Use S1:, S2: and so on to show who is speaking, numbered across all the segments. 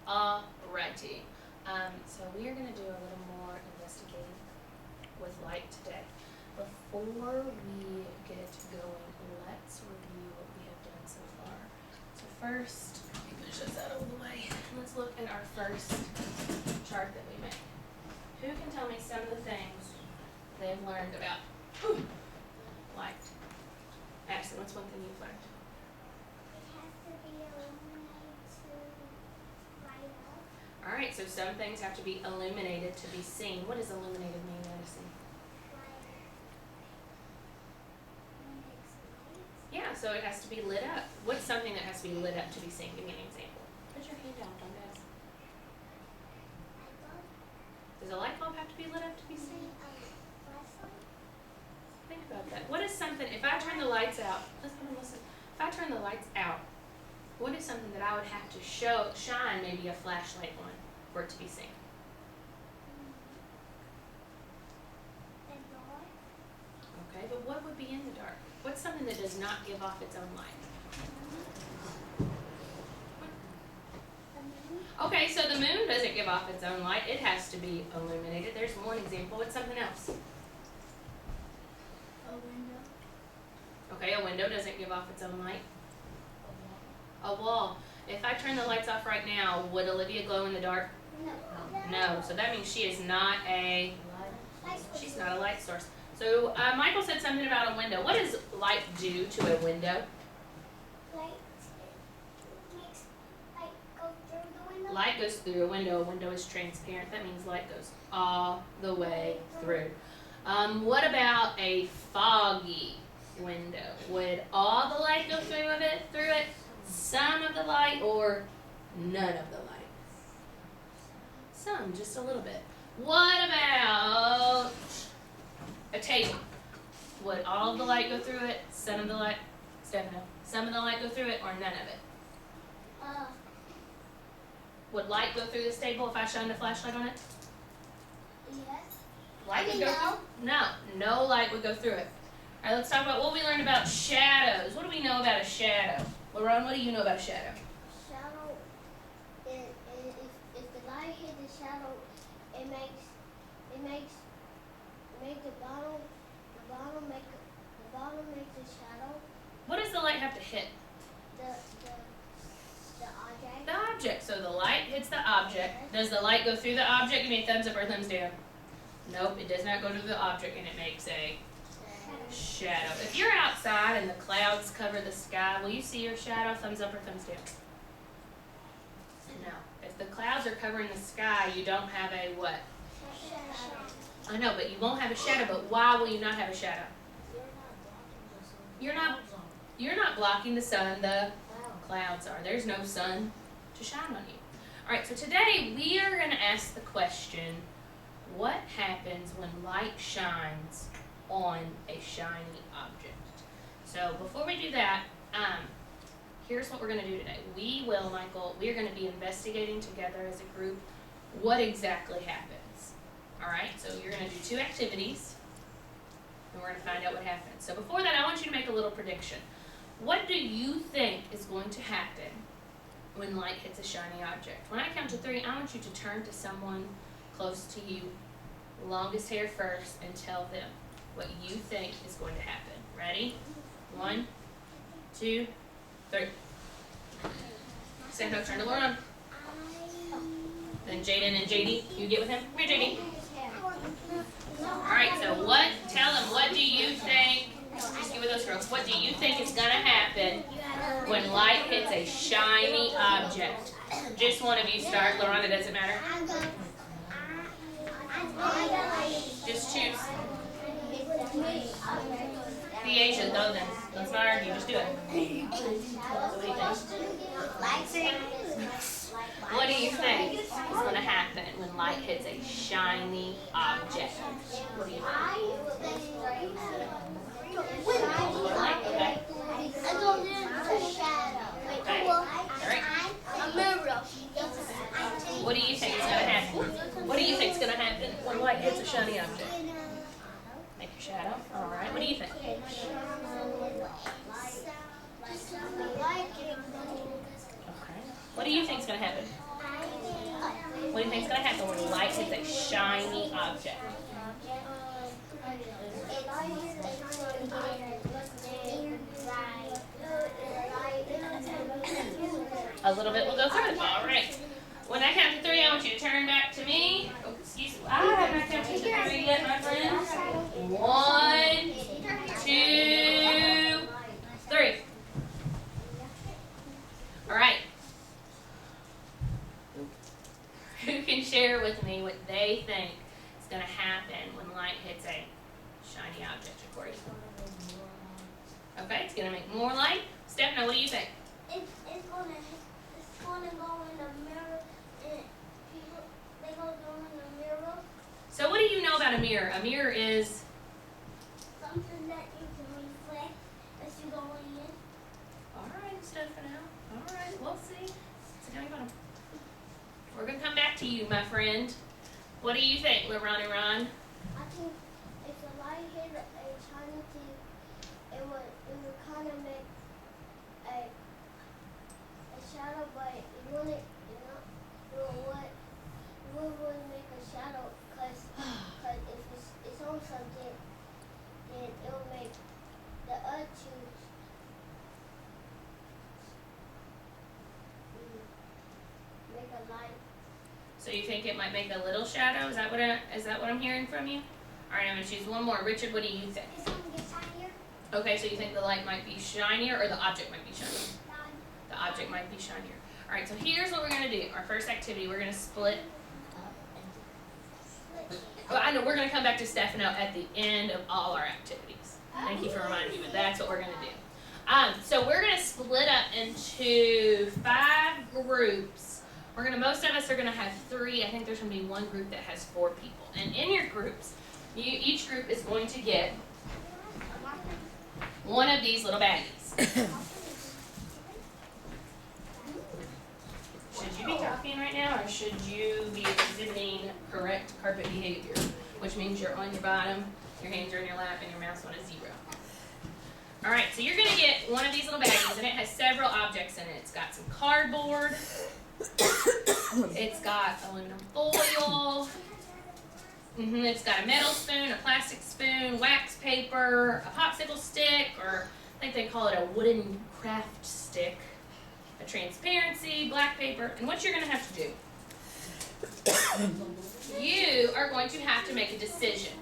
S1: Alrighty. So we are going to do a little more investigating with light today. Before we get going, let's review what we have done so far. So first, let me push this out of the way. Let's look at our first chart that we made. Who can tell me some of the things they've learned about light? Ashton, what's one thing you've learned? Alright, so some things have to be illuminated to be seen. What does illuminated mean, Madison? Yeah, so it has to be lit up. What's something that has to be lit up to be seen? Give me an example. Put your hand down, don't ask. Does a light bulb have to be lit up to be seen? Think about that. What is something, if I turn the lights out, listen. If I turn the lights out, what is something that I would have to shine maybe a flashlight on for it to be seen? Okay, but what would be in the dark? What's something that does not give off its own light? Okay, so the moon doesn't give off its own light. It has to be illuminated. There's one example. What's something else?
S2: A window.
S1: Okay, a window doesn't give off its own light. A wall. If I turn the lights off right now, would Olivia glow in the dark? No. So that means she is not she's not a light source. So Michael said something about a window. What does light do to a window?
S2: Light makes light go through the window.
S1: Light goes through a window. A window is transparent. That means light goes all the way through. What about a foggy window? Would all the light go through it? Some of the light, or none of the light? Some, just a little bit. What about a table? Would all of the light go through it? Some of the light? Stefano, some of the light go through it, or none of it? Would light go through this table if I shined a flashlight on it?
S2: Yes.
S1: Light would go through? No light would go through it. All right, let's talk about what we learned about shadows. What do we know about a shadow? LaRon, what do you know about a shadow?
S2: Shadow, if the light hits the shadow, it makes the bottom makes a shadow.
S1: What does the light have to hit?
S2: The object.
S1: The object. So the light hits the object. Does the light go through the object? Give me a thumbs up or a thumbs down. Nope, it does not go to the object, and it makes a shadow. If you're outside and the clouds cover the sky, will you see your shadow? Thumbs up or thumbs down? No. If the clouds are covering the sky, you don't have a what?
S2: Shadow.
S1: I know, but you won't have a shadow. But why will you not have a shadow? You're not blocking the sun. The clouds are. There's no sun to shine on you. All right, so today we are going to ask the question, what happens when light shines on a shiny object? So before we do that, here's what we're going to do today. We are going to be investigating together as a group what exactly happens. All right, so you're going to do 2 activities, and we're going to find out what happens. So before that, I want you to make a little prediction. What do you think is going to happen when light hits a shiny object? When I count to 3, I want you to turn to someone close to you, longest hair first, and tell them what you think is going to happen. Ready? 1, 2, 3. Sandra, turn to Lauren. Then Jaden and JD, you get with him? Come here, JD. Alright, so tell them, what do you think, just get with those girls, what do you think is going to happen when light hits a shiny object? Just one of you start. Lauren, it doesn't matter. Just choose. Asia, go then. Let's not argue, just do it. So what do you think is going to happen when light hits a shiny object? What do you think? Okay. Okay. All right. What do you think is going to happen? What do you think is going to happen when light hits a shiny object? Make your shadow. All right. What do you think? Okay. What do you think is going to happen? What do you think's gonna happen when light hits a shiny object? A little bit will go through it. All right. When I count to 3, I want you to turn back to me. Oh, excuse me. I have not counted to 3 yet, my friends. 1, 2, 3. All right. Who can share with me what they think is going to happen when light hits a shiny object, according to them? Okay, it's going to make more light. Stephanie, what do you think?
S2: It's gonna go in the mirror, and people they go in the mirror.
S1: So what do you know about a mirror? A mirror is
S2: Something that you can reflect as you go in.
S1: all right, Stephanie. All right, we'll see. Sit down, bottom. We're gonna come back to you, my friend. What do you think, LeRon and Ron?
S2: I think if the light hit a shiny thing, it would kind of make a shadow, but it wouldn't, it wouldn't make a shadow, cause if it's on something, then it will make the other two make a light.
S1: So you think it might make a little shadow? Is that what I'm hearing from you? All right, I'm gonna choose one more. Richard, what do you think?
S2: It's gonna get shinier.
S1: Okay, so you think the light might be shinier or the object might be shinier? The object might be shinier. All right, so here's what we're gonna do. Our first activity, we're gonna split. Well, I know we're gonna come back to Stefano at the end of all our activities. Thank you for reminding me, but that's what we're gonna do. So we're gonna split up into 5 groups. Most of us are gonna have 3. I think there's gonna be one group that has 4 people. And in your groups, each group is going to get one of these little baggies. Should you be talking right now, or should you be exhibiting correct carpet behavior? Which means you're on your bottom, your hands are in your lap, and your mouse on a 0. All right, so you're gonna get one of these little baggies, and it has several objects in it. It's got some cardboard, it's got aluminum foil, it's got a metal spoon, a plastic spoon, wax paper, a popsicle stick, or I think they call it a wooden craft stick, a transparency, black paper, and what you're going to have to do, you are going to have to make a decision.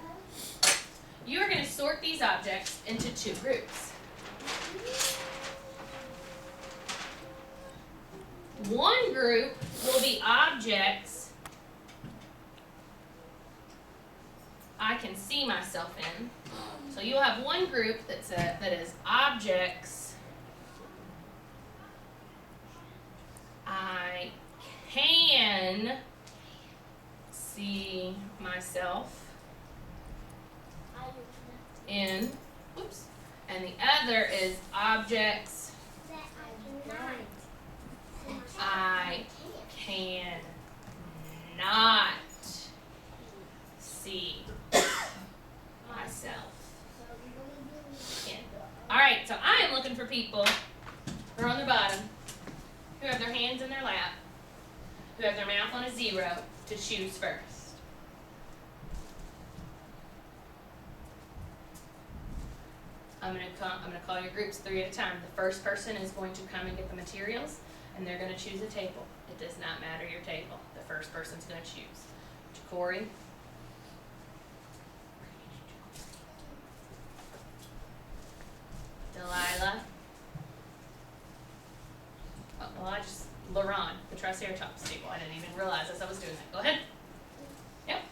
S1: You are going to sort these objects into 2 groups. One group will be objects I can see myself in. So you'll have one group that is objects I can see myself in. Whoops. And the other is objects I cannot see myself in. All right, so I am looking for people who are on the bottom, who have their hands in their lap, who have their mouth on a 0 to choose first. I'm gonna call your groups 3 at a time. The first person is going to come and get the materials, and they're gonna choose a table. It does not matter your table. The first person's gonna choose. Corey. Delilah. Oh, well, LaRon, the Triceratops table. I didn't even realize as I was doing that. Go ahead. Yep.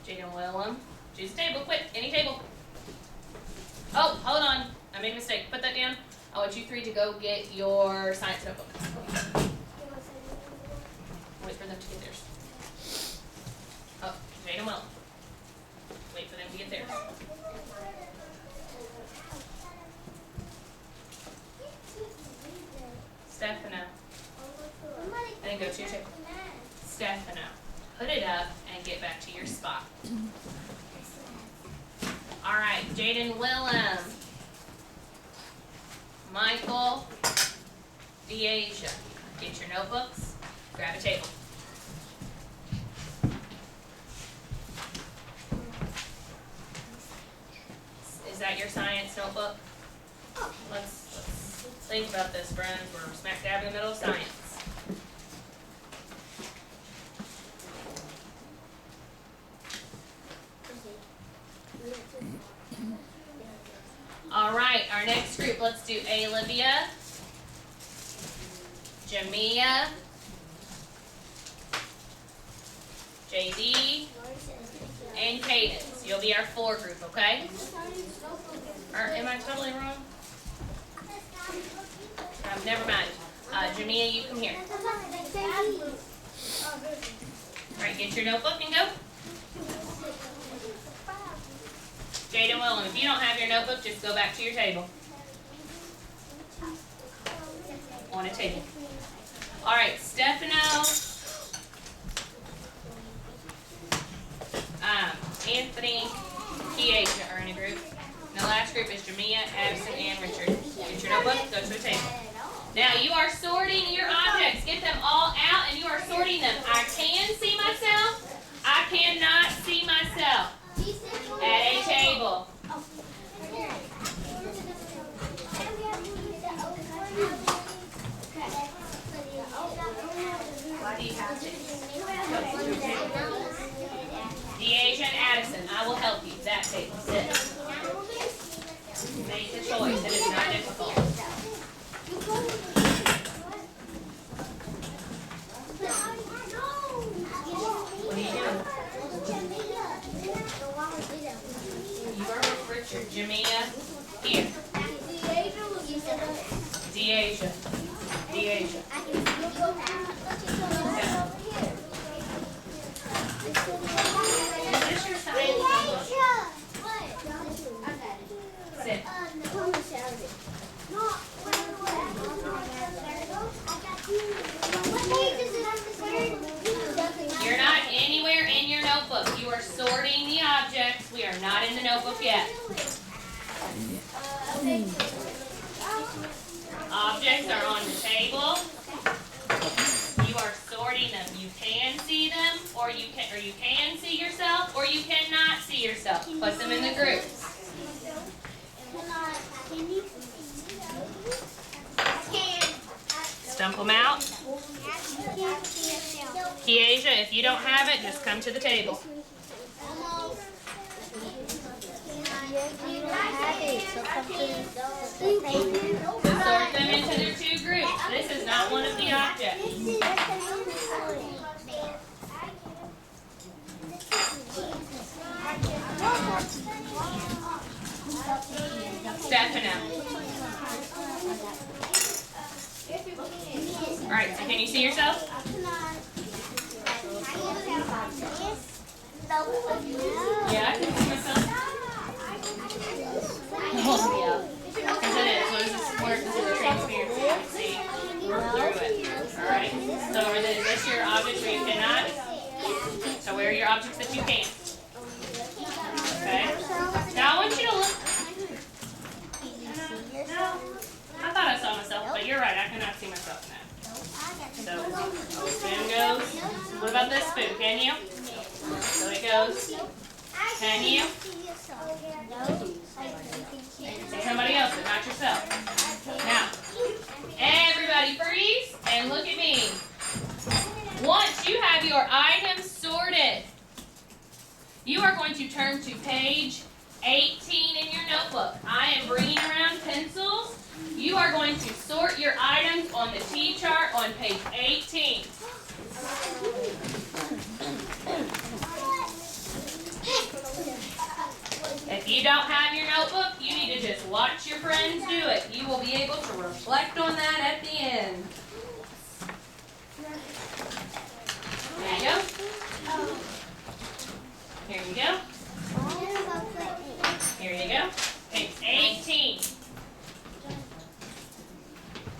S1: Jaden Willem. Choose a table, quick, any table. Oh, hold on. I made a mistake. Put that down. I want you 3 to go get your science notebook. Wait for them to get theirs. Oh, Jaden Willem. Wait for them to get theirs. Stefano. And then go to your table. Stefano. Put it up and get back to your spot. All right, Jaden Willem. Michael Deasia. Get your notebooks Grab a table. Is that your science notebook? Let's think about this, friends. We're smack dab in the middle of science. All right, our next group, let's do Olivia, Jamia, JD, and Cadence. You'll be our 4 group, okay? Or am I totally wrong? Never mind. Jamia, you come here. All right, get your notebook and go. Jade and Willem, if you don't have your notebook, just go back to your table. On a table. All right, Stefano, Anthony, Keisha are in a group. And the last group is Jamia, Addison, and Richard. Get your notebook, go to a table. Now you are sorting your objects. Get them all out and you are sorting them. I can see myself. I cannot see myself. At a table. Why do you have to? Deasia and Addison, I will help you. That table. Sit. Make the choice. It is not difficult. What are you doing? You are with Richard. Jamia, here. Deasia. Deasia. Is this your science notebook? Sit. You're not anywhere in your notebook. You are sorting the objects. We are not in the notebook yet. Objects are on the table. You are sorting them. You can see them, or you can see yourself, or you cannot see yourself. Put them in the groups. Stump them out. Keisha, if you don't have it, just come to the table. Sort them into their 2 groups. This is not one of the objects. Stefano. All right, so can you see yourself? Yeah, I can see myself. Yeah. Because it is. What does this work? This is a transparency. You can see through it. Alright? So is this your objects where you cannot? So where are your objects that you can? Okay. Now I want you to look. No. I thought I saw myself, but you're right. I cannot see myself now. So the spoon goes. What about this spoon? Can you? So it goes. Can you? See somebody else, but not yourself. Now, everybody freeze and look at me. Once you have your items sorted, you are going to turn to page 18 in your notebook. I am bringing around pencils. You are going to sort your items on the T-chart on page 18. If you don't have your notebook, you need to just watch your friends do it. You will be able to reflect on that at the end. There you go. Here you go. Here you go. Page 18.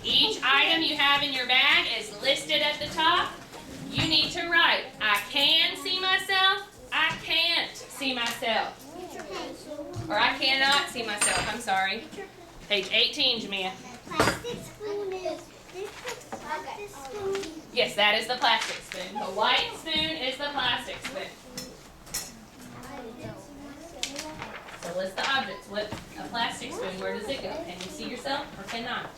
S1: Each item you have in your bag is listed at the top. You need to write, I can see myself, I can't see myself. Or I cannot see myself, I'm sorry. Page 18, Jamia. Yes, that is the plastic spoon. The white spoon is the plastic spoon. So what's the object? What a plastic spoon, where does it go? Can you see yourself or cannot?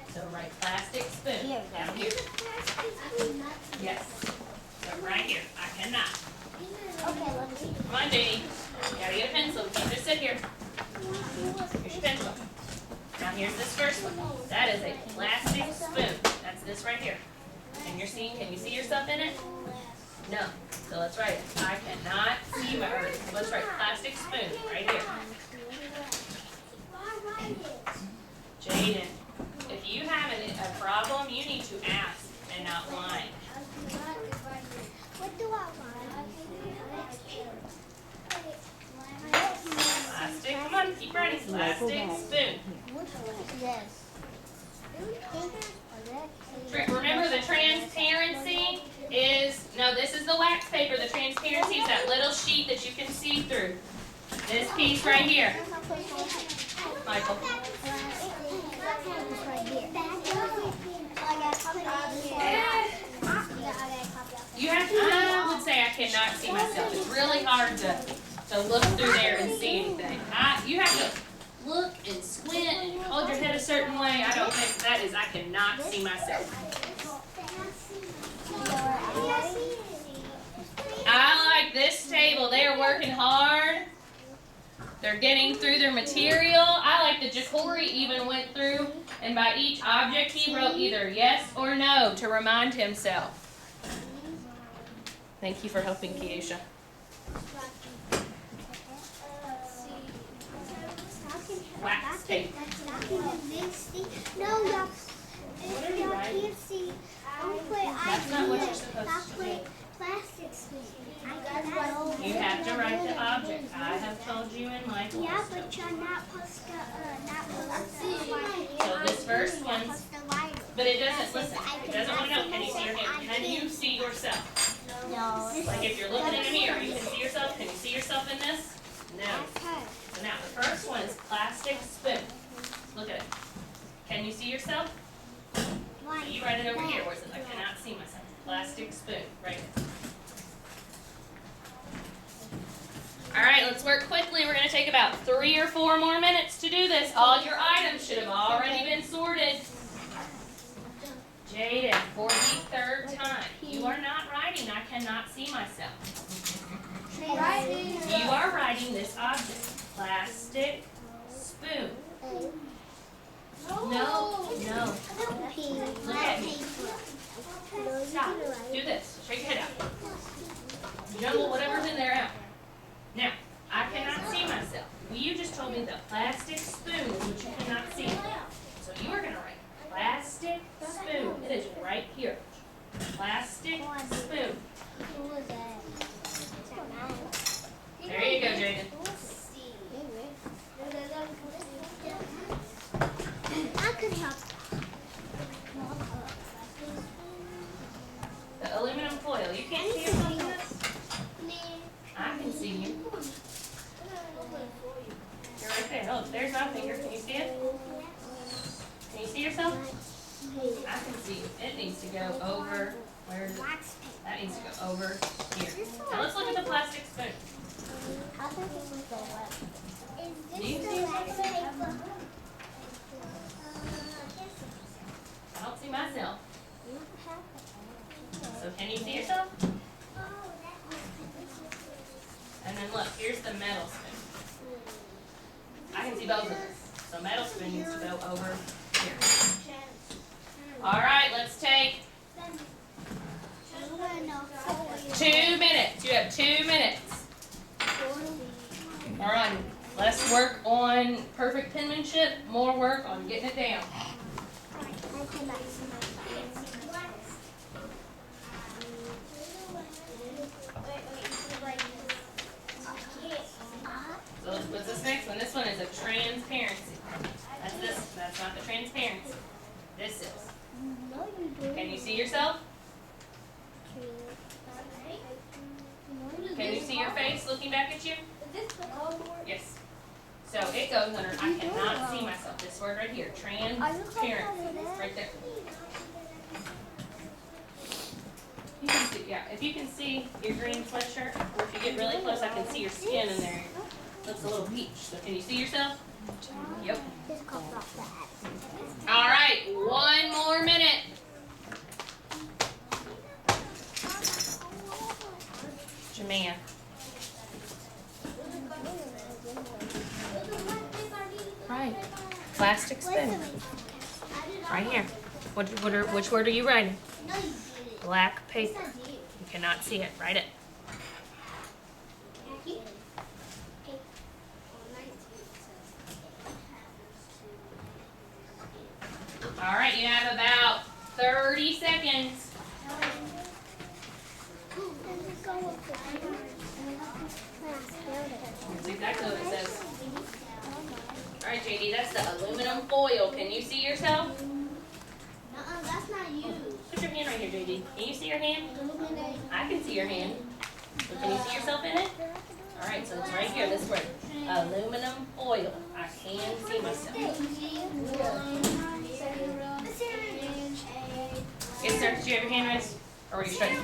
S1: So write plastic spoon down here. Yes. So right here. I cannot.
S2: Okay, let me see.
S1: Come on, Janie. You gotta get a pencil. You can't just sit here. Here's your pencil. Now here's this first one. That is a plastic spoon. That's this right here. And you're seeing, can you see yourself in it? No. So let's write it. I cannot see my earth. Let's write plastic spoon right here. Jaden, if you have a problem, you need to ask and not whine.
S2: What do I want?
S1: Plastic, come on, keep writing. Plastic spoon.
S2: Yes.
S1: Remember the transparency is, no, this is the wax paper. The transparency is that little sheet that you can see through. This piece right here. Michael. You have to, I would say I cannot see myself. It's really hard to look through there and see anything. You have to look and squint and hold your head a certain way. I don't think that is, I cannot see myself. I like this table. They are working hard. They're getting through their material. I like that Jacory even went through and by each object he wrote either yes or no to remind himself. Thank you for helping, Keisha. Wax tape.
S2: No, y'all can't see.
S1: That's not what you're supposed to do.
S2: Plastic spoon.
S1: You have to write the object. I have told you in my class.
S2: Yeah, but you're not supposed to,
S1: So this first one's, but it doesn't, listen, it doesn't want to know, can you see your hand? Can you see yourself?
S2: No.
S1: Like if you're looking in a mirror, you can see yourself. Can you see yourself in this? No. So now the first one is plastic spoon. Look at it. Can you see yourself? So you write it over here where it says, I cannot see myself. Plastic spoon, right here. All right, let's work quickly. We're going to take about 3 or 4 more minutes to do this. All your items should have already been sorted. Jaden, for the 3rd time, you are not writing, I cannot see myself. You are writing this object, plastic spoon. No. Look at me. Stop. Do this. Shake your head out. Juggle whatever's in there out. Now, I cannot see myself. Well, you just told me the plastic spoon is what you cannot see. So you are going to write plastic spoon. It is right here. Plastic spoon. There you go, Jaden.
S2: I could help.
S1: The aluminum foil. You can't see yourself in this? I can see you. You're right there. Oh, there's my finger. Can you see it? Can you see yourself? I can see you. It needs to go over. Where is it? That needs to go over here. Now let's look at the plastic spoon. Do you see yourself in it? I don't see myself. So can you see yourself? And then look, here's the metal spoon. I can see both of them. So metal spoon needs to go over here. All right, let's take 2 minutes. You have 2 minutes. All right, less work on perfect penmanship, more work on getting it down. So what's this next one? This one is a transparency. That's this. That's not the transparency. This is. Can you see yourself? Can you see your face looking back at you? Yes. So it goes under, I cannot see myself. This word right here, transparency, right there. Yeah, if you can see your green sweatshirt, or if you get really close, I can see your skin in there. It looks a little peach. So can you see yourself? Yep. All right, 1 more minute. Jamea. Right. Plastic spoon. Right here. Which word are you writing? Black paper. You cannot see it. Write it. All right, you have about 30 seconds. That's exactly what it says. All right, JD, that's the aluminum foil. Can you see yourself?
S2: That's not you.
S1: Put your hand right here, JD. Can you see your hand? I can see your hand. But can you see yourself in it? All right, so it's right here, this word. Aluminum foil. I can see myself. Yes, sir. Did you have your hand raised? Or were you straight?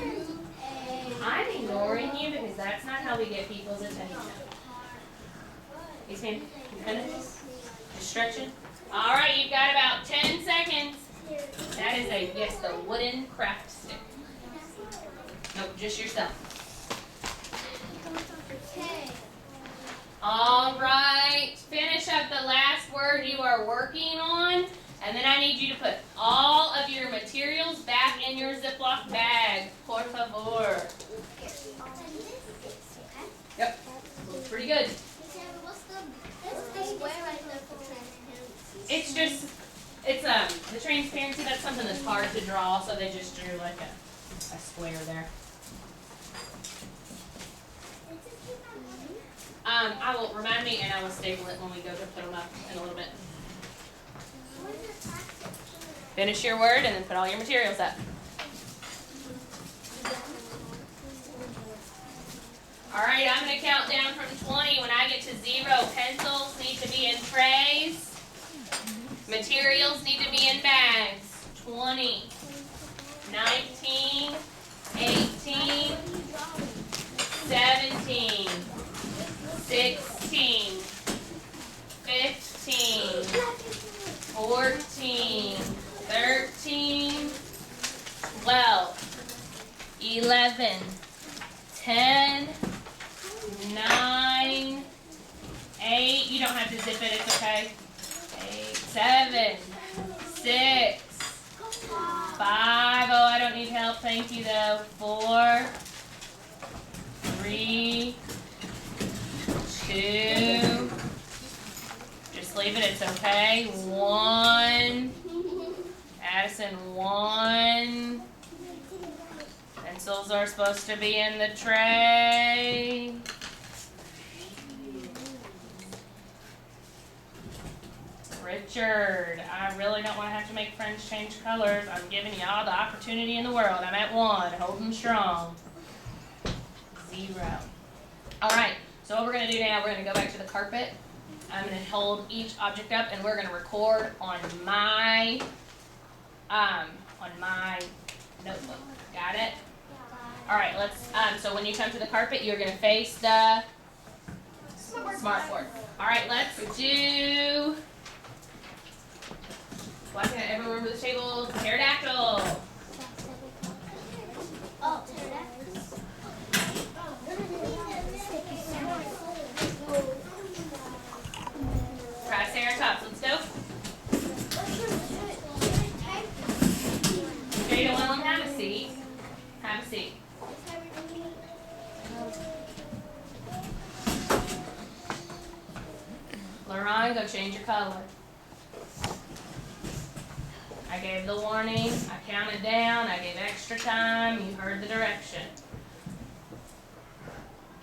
S1: I'm ignoring you because that's not how we get people's attention. Yes, ma'am. You finished? Just stretching? All right, you've got about 10 seconds. That is the wooden craft stick. Nope, just yourself. All right, finish up the last word you are working on, and then I need you to put all of your materials back in your Ziploc bag, por favor. Yep, looks pretty good. It's the transparency, that's something that's hard to draw, so they just drew like a square there. I will remind me and I will staple it when we go to put them up in a little bit. Finish your word and then put all your materials up. All right, I'm going to count down from 20. When I get to 0, pencils need to be in trays. Materials need to be in bags. 20, 19, 18, 17, 16, 15, 14, 13, 12, 11, 10, 9, 8. You don't have to zip it, it's okay. 8, 7, 6, 5. Oh, I don't need help. Thank you, though. 4, 3, 2. Just leave it. It's okay. 1. Addison, 1. Pencils are supposed to be in the tray. Richard, I really don't want to have to make friends change colors. I'm giving you all the opportunity in the world. I'm at 1, holding strong. 0. All right, so what we're going to do now, we're going to go back to the carpet. I'm going to hold each object up, and we're going to record on my notebook. Got it? All right, let's. So when you come to the carpet, you're going to face the smartboard. All right, let's do. Why can't I ever remember this table? Pterodactyl.
S2: Oh, pterodactyl.
S1: Triceratops. Let's go. Jada, Willem, have a seat. Have a seat. Lauren, go change your color. I gave the warning, I counted down, I gave extra time, you heard the direction.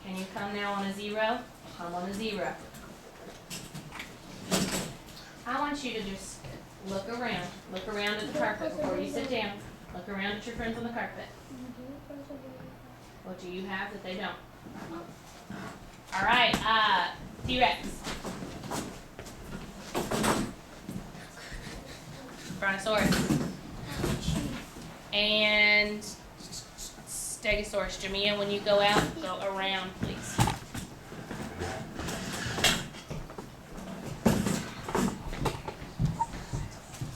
S1: Can you come now on a 0? Come on a 0. I want you to just look around at the carpet before you sit down. Look around at your friends on the carpet. What do you have that they don't? All right, T-Rex. Brontosaurus. And Stegosaurus. Jamia, when you go out, go around, please.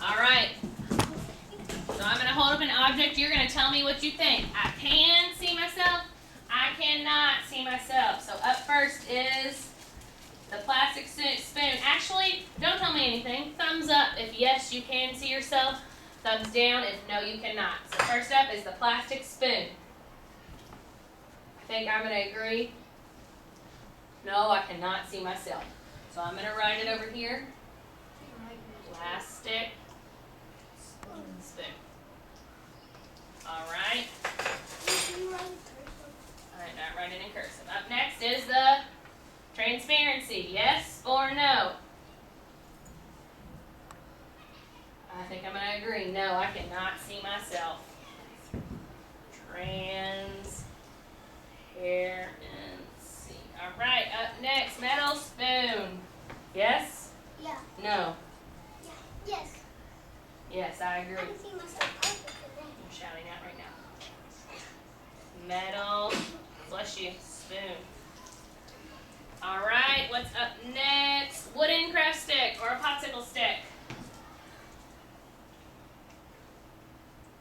S1: All right. So I'm going to hold up an object. You're going to tell me what you think. I can see myself. I cannot see myself. So up first is the plastic spoon. Actually, don't tell me anything. Thumbs up if yes, you can see yourself. Thumbs down if no, you cannot. So first up is the plastic spoon. I think I'm going to agree. No, I cannot see myself. So I'm going to write it over here. Plastic spoon. All right. I'm not writing in cursive. Up next is the transparency. Yes or no? I think I'm going to agree. No, I cannot see myself. Transparency. All right. Up next, metal spoon. Yes?
S2: Yeah.
S1: No.
S2: Yeah. Yes.
S1: Yes, I agree.
S2: I can see myself.
S1: I'm shouting out right now. Metal, bless you, spoon. All right, what's up next? Wooden craft stick or a popsicle stick?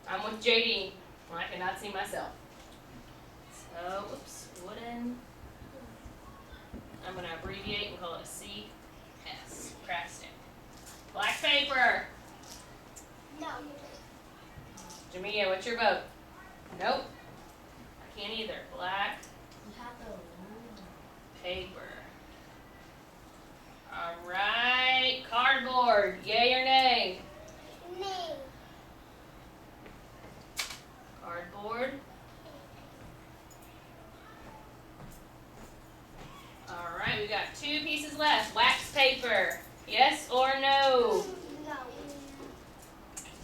S1: I'm with JD. Well, I cannot see myself. So, whoops, wooden. I'm going to abbreviate and call it a CS, craft stick. Black paper.
S2: No.
S1: Jamia, what's your vote? Nope. I can't either. Black paper. All right. Cardboard. Yay or nay?
S2: Nay.
S1: Cardboard. All right. We got 2 pieces left. Wax paper. Yes or no?
S2: No.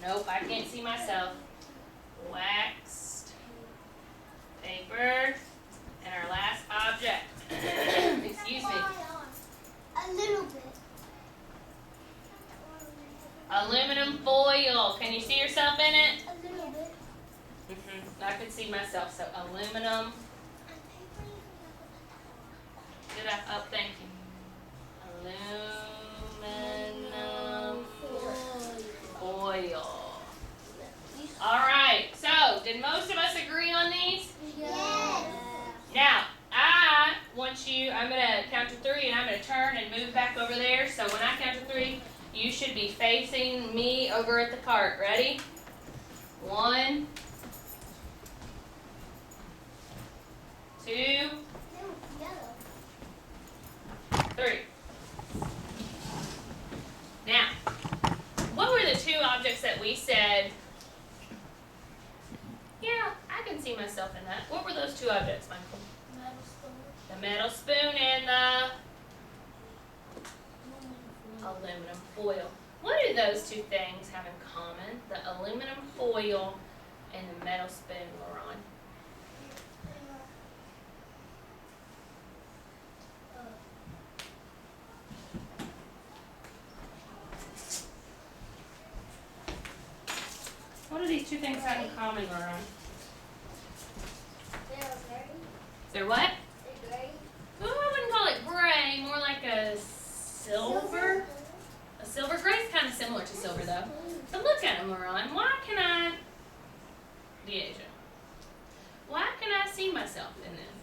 S1: Nope. I can't see myself. Waxed paper. And our last object. Excuse me.
S2: A little bit.
S1: Aluminum foil. Can you see yourself in it?
S2: A little bit.
S1: I could see myself. So aluminum. Thank you. Aluminum foil. All right. So, did most of us agree on these?
S2: Yes.
S1: Now, I'm going to count to 3 and I'm going to turn and move back over there. So when I count to 3, you should be facing me over at the cart. Ready? 1, 2, 3. Now, what were the 2 objects that we said, yeah, I can see myself in that? What were those 2 objects, Michael? The metal spoon and the aluminum foil. What do those 2 things have in common? The aluminum foil and the metal spoon, Lauren. What do these 2 things have in common, Lauren? They're what? Well, I wouldn't call it gray, more like a silver. A silver. Gray's kind of similar to silver, though. But look at them, Lauren. Why can I, Deasia, why can I see myself in them?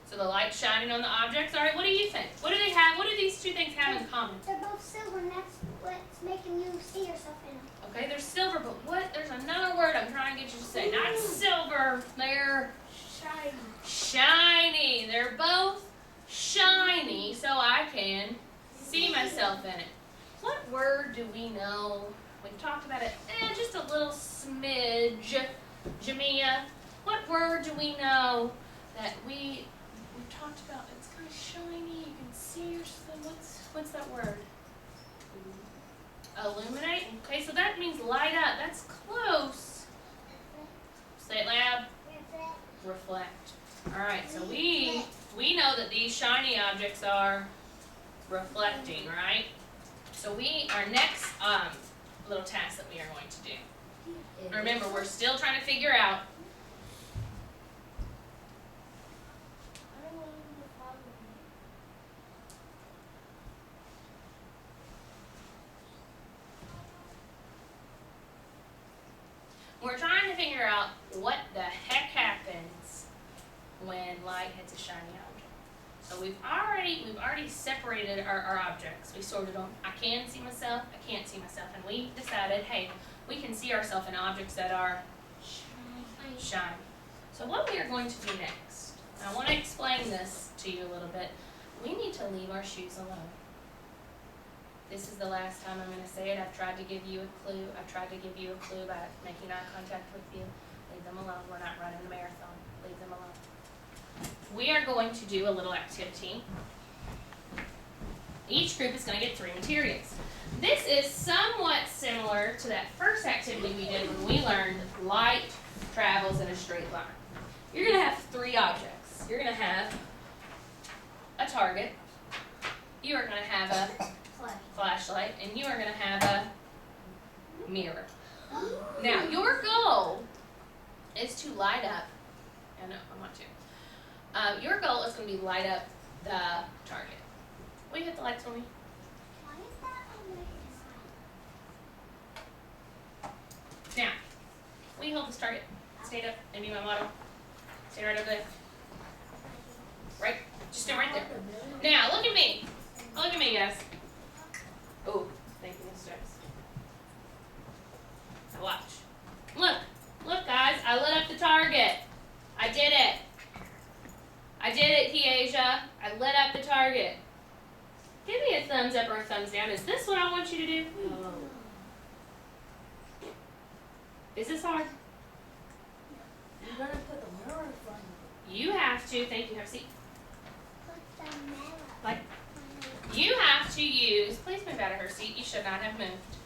S1: So the light's shining on the objects. All right, what do you think? What do they have? What do these 2 things have in common?
S2: They're both silver, and that's what's making you see yourself in them.
S1: Okay, they're silver, but what? There's another word I'm trying to get you to say. Not silver. They're
S2: Shiny.
S1: shiny. They're both shiny, so I can see myself in it. What word do we know? We've talked about it just a little smidge. Jamia, what word do we know that we've talked about? It's kind of shiny. You can see yourself. What's that word? Illuminate. Okay, so that means light up. That's close. Say it loud. Reflect. All right, so we we know that these shiny objects are reflecting, right? So our next little task that we are going to do. Remember, we're still trying to figure out what the heck happens when light hits a shiny object. So we've already separated our objects. We sorted them. I can see myself, I can't see myself, and we decided, hey, we can see ourselves in objects that are shiny. So what we are going to do next, and I want to explain this to you a little bit, we need to leave our shoes alone. This is the last time I'm going to say it. I've tried to give you a clue. I've tried to give you a clue by making eye contact with you. Leave them alone. We're not running a marathon. Leave them alone. We are going to do a little activity. Each group is going to get 3 materials. This is somewhat similar to that first activity we did when we learned light travels in a straight line. You're going to have 3 objects. You're going to have a target. You are going to have a flashlight, and you are going to have a mirror. Now, your goal is to light up, and I want to. Your goal is going to be light up the target. Will you hit the lights for me?
S2: Why is that on my
S1: Now, will you hold this target? Stand up and be my model. Stay right over there. Right? Just stay right there. Now, look at me. Look at me, guys. Oh, thank you, Miss Jones. Now watch. Look, guys. I lit up the target. I did it. I did it, Kiesha. I lit up the target. Give me a thumbs up or a thumbs down. Is this what I want you to do? Oh. Is this hard?
S3: You're gonna put the mirror in front of
S1: You have to. Thank you. Have a seat.
S2: Put the mirror.
S1: Like. You have to use, please move out of her seat, you should not have moved.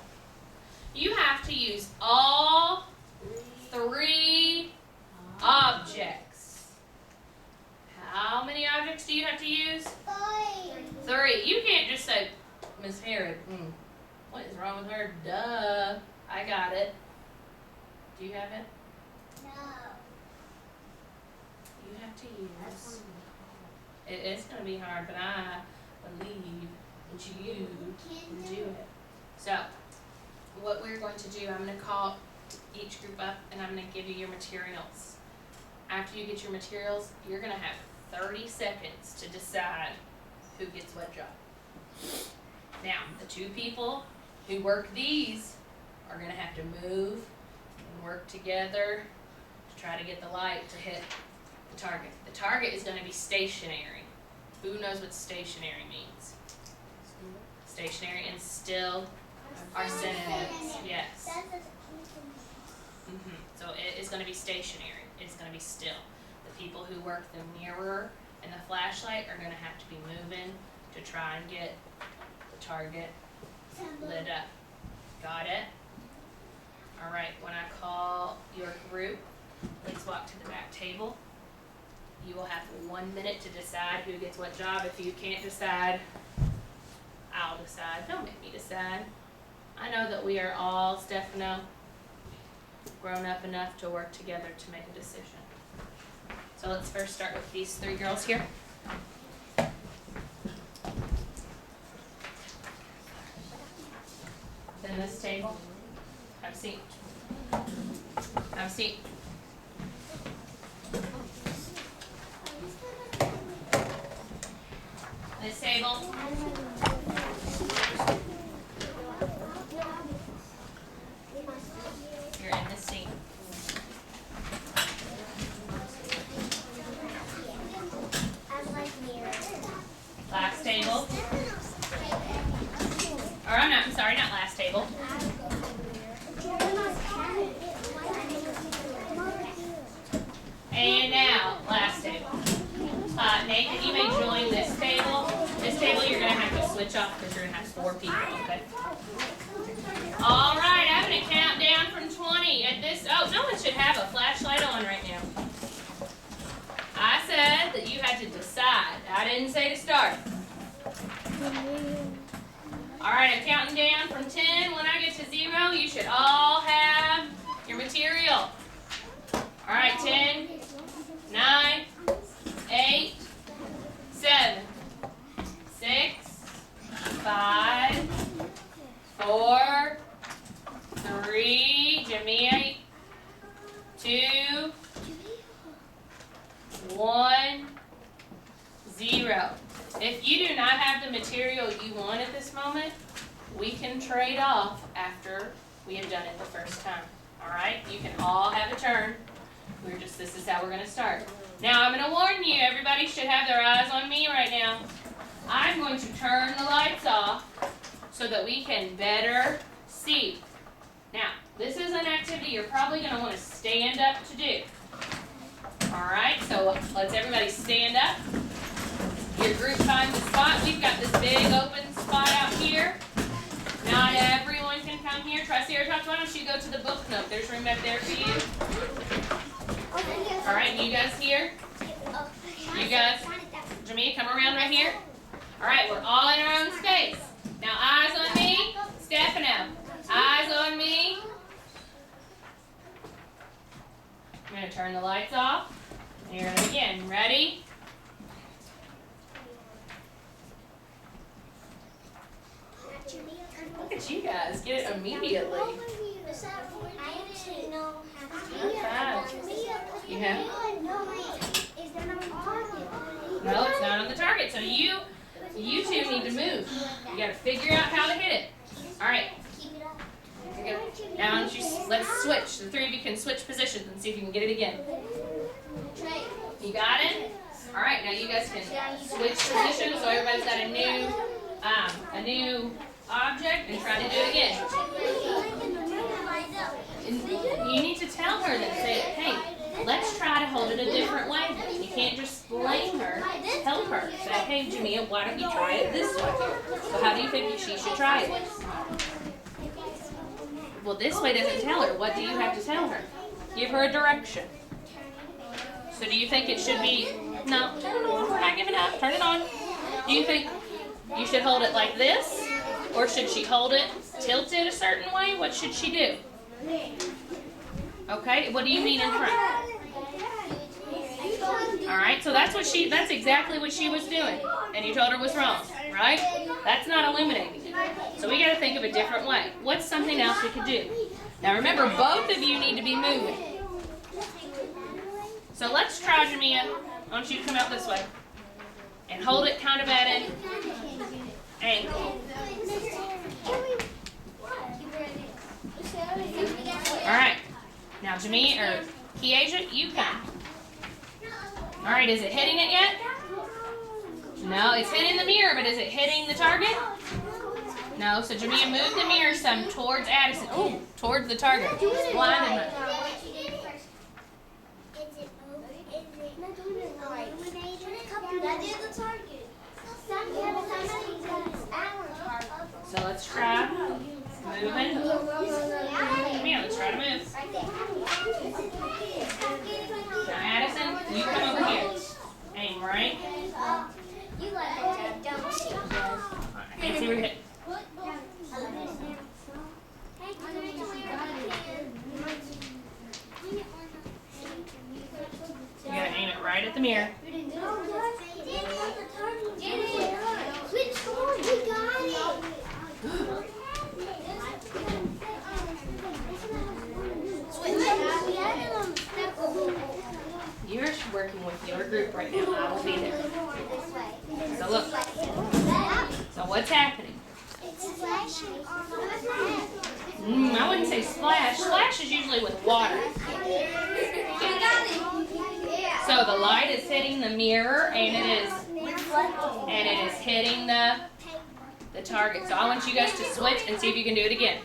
S1: You have to use all 3 objects. How many objects do you have to use? 3. You can't just say, Miss Harrod, what is wrong with her? Duh, I got it. Do you have it?
S2: No.
S1: You have to use. It is going to be hard, but I believe that you can do it. So, what we're going to do, I'm going to call each group up and I'm going to give you your materials. After you get your materials, you're going to have 30 seconds to decide who gets what job. Now, the 2 people who work these are going to have to move and work together to try to get the light to hit the target. The target is going to be stationary. Who knows what stationary means? Stationary and still are synonyms. Yes. So it is going to be stationary. It's going to be still. The people who work the mirror and the flashlight are going to have to be moving to try and get the target lit up. Got it? All right. When I call your group, please walk to the back table. You will have 1 minute to decide who gets what job. If you can't decide, I'll decide. Don't make me decide. I know that we are all, Stefano, grown up enough to work together to make a decision. So let's first start with these 3 girls here. Then this table. Have a seat. Have a seat. This table. You're in this seat. Last table. Or I'm sorry, not last table. And now, last table. Nathan, you may join this table. This table you're going to have to switch off because you're going to have 4 people, okay? All right, I'm going to count down from 20 at this. Oh, no one should have a flashlight on right now. I said that you had to decide. I didn't say to start. Alright, I'm counting down from 10. When I get to 0, you should all have your material. Alright, 10, 9, 8, 7, 6, 5, 4, 3, Jamia, 2, 1, 0. If you do not have the material you want at this moment, we can trade off after we have done it the first time. Alright? You can all have a turn. This is how we're going to start. Now, I'm going to warn you, everybody should have their eyes on me right now. I'm going to turn the lights off so that we can better see. Now, this is an activity you're probably going to want to stand up to do. Alright, so let's everybody stand up. Your group finds a spot. We've got this big open spot out here. Not everyone can come here. Triceratops, why don't you go to the book nook? There's room up there for you. Alright, you guys here? You guys, Jamia, come around right here. Alright, we're all in our own space. Now, eyes on me. Stefano, eyes on me. I'm going to turn the lights off. And you're going to begin. Ready? Look at you guys. Get it immediately. You have? No, it's not on the target. So you two need to move. You got to figure out how to hit it. All right. Now let's switch. The three of you can switch positions and see if you can get it again. You got it? All right. Now you guys can switch positions so everybody's got a new object and try to do it again. And you need to tell her that. Say, hey, let's try to hold it a different way. You can't just blame her. Help her. Say, hey, Jamia, why don't you try it this way? So how do you think she should try it? Well, this way doesn't tell her. What do you have to tell her? Give her a direction. So do you think it should be, no, we're not giving up. Turn it on. Do you think you should hold it like this? Or should she hold it tilted a certain way? What should she do? Okay, what do you mean in front? Alright, so that's exactly what she was doing. And you told her was wrong, right? That's not illuminating it. So we gotta think of a different way. What's something else we could do? Now remember, both of you need to be moving. So let's try, Jamia. I want you to come out this way. And hold it kind of at an angle. Alright. Now Jamia, or Kiesha, you come. Alright, is it hitting it yet? No, it's hitting the mirror, but is it hitting the target? No, so Jamia, move the mirror some towards Addison. Ooh, towards the target. It's blinding her. So let's try moving. Come here, let's try to move. Now Addison, you come over here. Aim right. I can't see where you're hitting. You gotta aim it right at the mirror. You're working with your group right now. I will be there. So look. So what's happening? I wouldn't say splash. Splash is usually with water. So the light is hitting the mirror and it is hitting the target. So I want you guys to switch and see if you can do it again.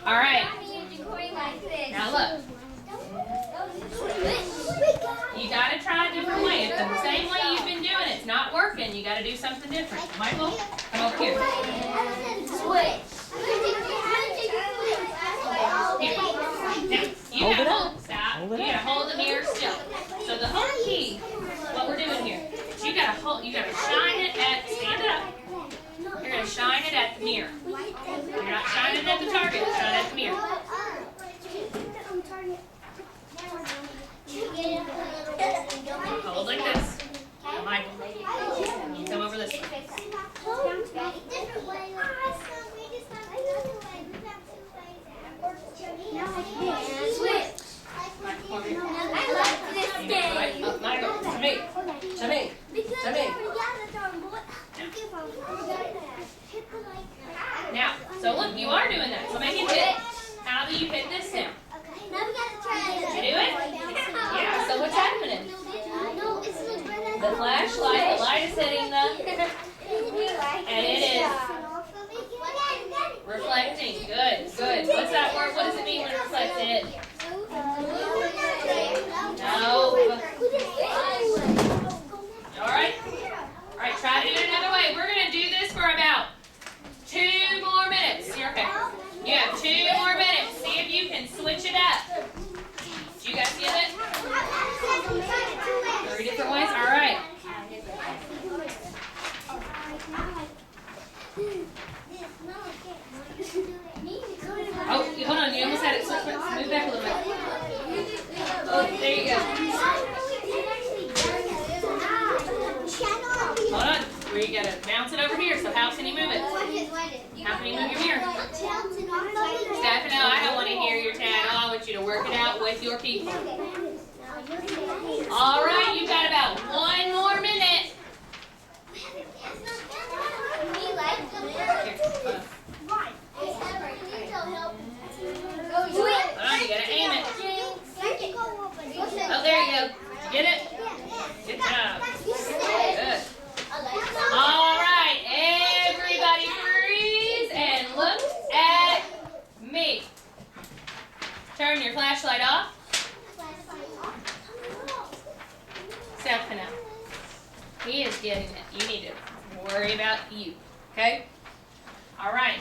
S1: All right. Now look. You got to try a different way. If the same way you've been doing it's not working, you got to do something different. Michael, come over here. Switch. Now, you got to hold. Stop. You got to hold the mirror still. So the home key at the mirror. You're not shining at the target, shine at the mirror. Hold like this. Michael, come over this way. Michael, to me. To me. To me. Now, so look, you are doing that. So make it hit. How do you hit this now?
S2: Now we gotta try
S1: Did you do it? Yeah, so what's happening? The flashlight, the light is hitting the, and it is reflecting. Good, good. What's that word? What does it mean when it reflects it? No. Alright? Alright, try to do it another way. We're going to do this for about 2 more minutes. You're okay. You have 2 more minutes. See if you can switch it up. Did you guys get it? 3 different ways? Alright. Oh, hold on. You almost had it. Switch, move back a little bit. Oh, there you go. Hold on. We gotta bounce it over here. So how can you move it? How can you move your mirror? Stephanie, I don't want to hear your tag. I want you to work it out with your people. All right, you've got about 1 more minute. Hold on, you gotta aim it. Oh, there you go. Get it? Good job. Good. All right, everybody freeze and look at me. Turn your flashlight off. Stephanie, he is getting it. You need to worry about you, okay? All right.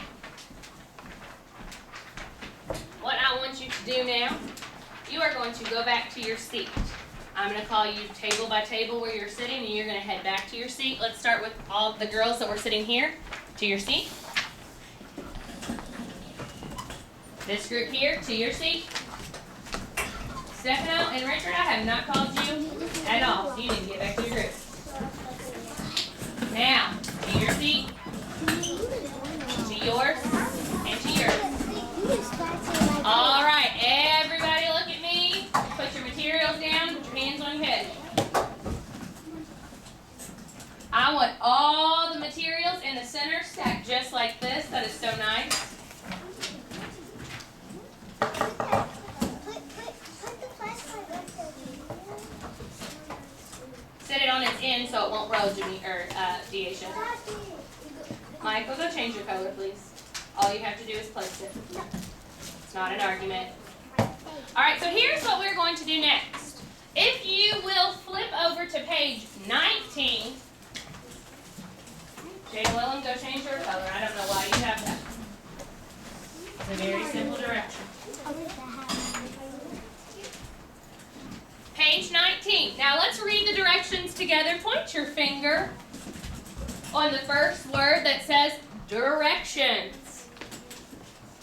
S1: What I want you to do now, you are going to go back to your seat. I'm going to call you table by table where you're sitting, and you're going to head back to your seat. Let's start with all the girls that were sitting here. To your seat. This group here, to your seat. Stefano and Richard, I have not called you at all, so you need to get back to your group. Now, to your seat, to yours, and to yours. All right, everybody look at me. Put your materials down, put your hands on your head. I want all the materials in the center stacked just like this. That is so nice. Set it on its end so it won't roll, Deisha. Michael, go change your color, please. All you have to do is place it. It's not an argument. All right, so here's what we're going to do next. If you will flip over to page 19. Jada Willem, go change your color. I don't know why you have that. It's a very simple direction. Page 19. Now let's read the directions together. Point your finger on the first word that says directions.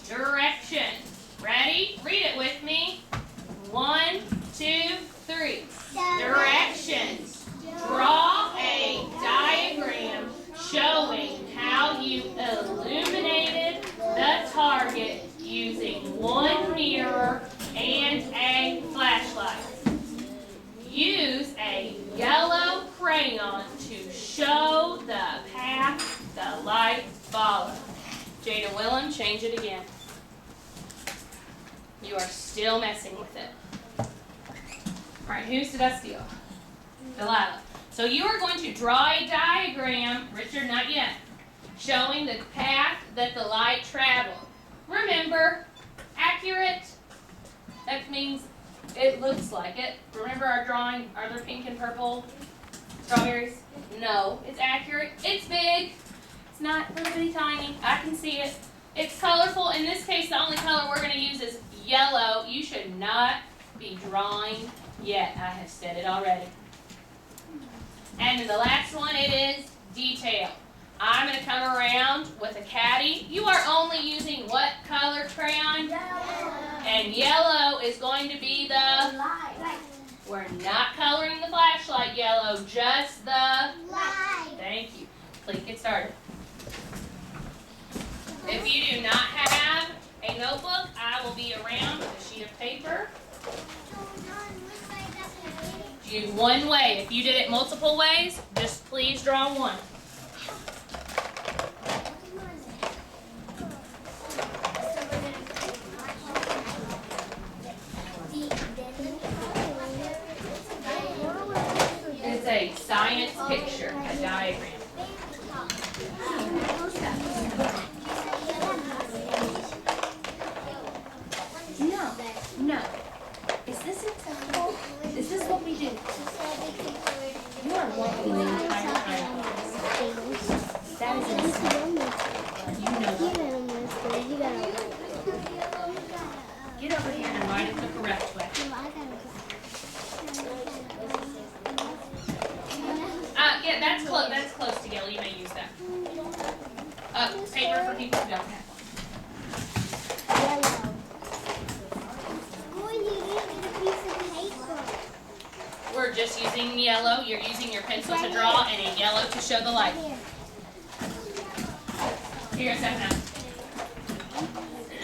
S1: Directions. Ready? Read it with me. 1, 2, 3. Directions. Draw a diagram showing how you illuminated the target using one mirror and a flashlight. Use a yellow crayon to show the path the light followed. Jada Willem, change it again. You are still messing with it. All right, whose did I steal? Delilah. So you are going to draw a diagram, Richard, not yet, showing the path that the light traveled. Remember, accurate, that means it looks like it. Remember our drawing, are there pink and purple strawberries? No, it's accurate. It's big. It's not little bitty tiny. I can see it. It's colorful. In this case, the only color we're going to use is yellow. You should not be drawing yet. I have said it already. And then the last one, it is detail. I'm going to come around with a caddy. You are only using what color crayon?
S2: Yellow.
S1: And yellow is going to be the... We're not coloring the flashlight yellow, just the...
S2: Light.
S1: Thank you. Please get started. If you do not have a notebook, I will be around with a sheet of paper. Do one way. If you did it multiple ways, just please draw one. It's a science picture, a diagram. No. Is this acceptable? Is this what we do? You are walking the entire time. That is insane. You know that. Get over here and write it the correct way. Yeah, that's close. That's close to yellow. You may use that. Paper for people who don't have one. We're just using yellow. You're using your pencil to draw and a yellow to show the light. Here, second.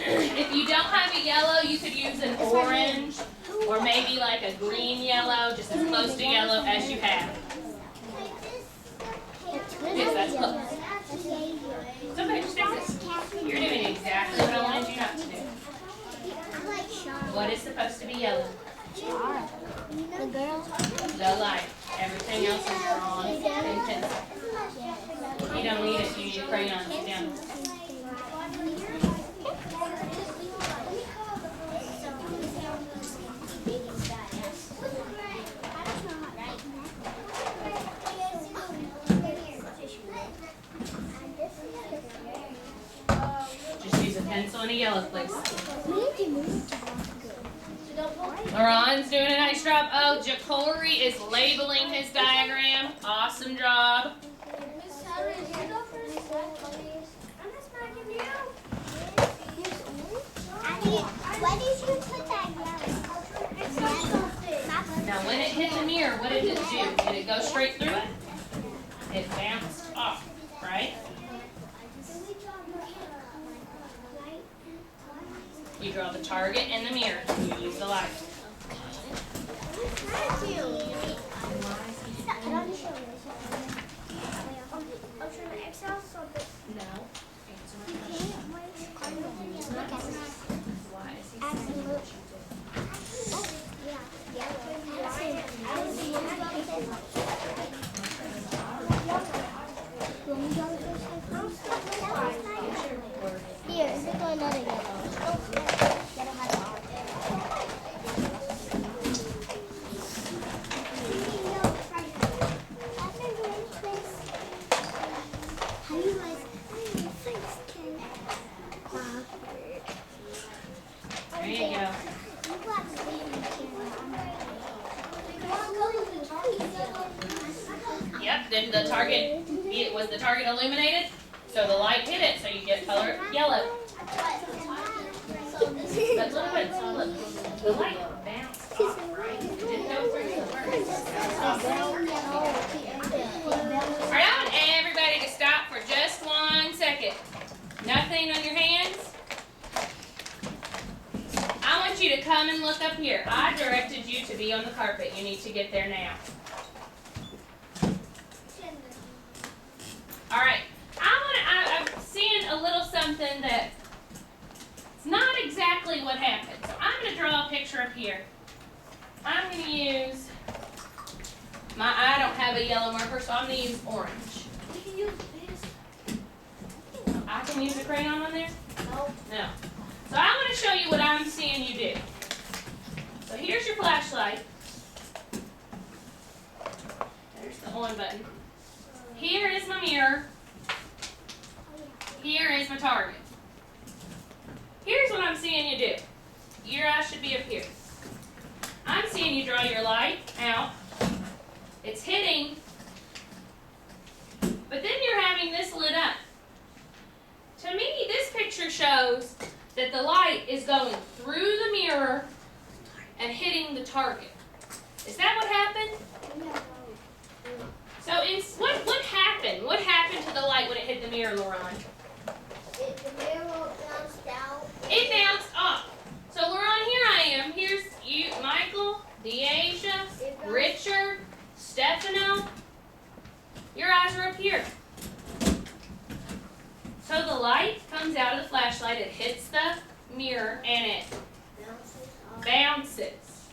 S1: If you don't have a yellow, you could use an orange or maybe like a green yellow, just as close to yellow as you have. Yes, that's close. It's okay, just fix it. You're doing exactly what I wanted you not to do. What is supposed to be yellow?
S2: The girl.
S1: The light. Everything else is drawn in pencil. You don't need it, you need a crayon. Sit down. Just use a pencil and a yellow, please. Laron's doing a nice job. Oh, Jacory is labeling his diagram. Awesome job.
S2: Why did you put that yellow?
S1: Now when it hit the mirror, what did it do? Did it go straight through it? It bounced off, right? You draw the target and the mirror. You use the light. No.
S2: Here, is it going another yellow?
S1: There you go. Yep, then the target, was the target illuminated? So the light hit it, so you get color yellow. But look what it's look. The light bounced off, right? It didn't go through the words. Alright, I want everybody to stop for just 1 second. Nothing on your hands. I want you to come and look up here. I directed you to be on the carpet. You need to get there now. Alright. I'm seeing a little something that it's not exactly what happened. So I'm going to draw a picture up here. I'm going to use I don't have a yellow marker, so I'm going to use orange.
S3: You can use this.
S1: I can use a crayon on there?
S3: No.
S1: No. So I want to show you what I'm seeing you do. So here's your flashlight. There's the on button. Here is my mirror. Here is my target. Here's what I'm seeing you do. Your eye should be up here. I'm seeing you draw your light out. It's hitting, but then you're having this little is going through the mirror and hitting the target. Is that what happened? So what happened? What happened to the light when it hit the mirror, Lauren?
S2: The mirror bounced out.
S1: It bounced off. So Lauren, here I am. Here's you, Michael, Deasia, Richard, Stefano. Your eyes are up here. So the light comes out of the flashlight, it hits the mirror, and it bounces.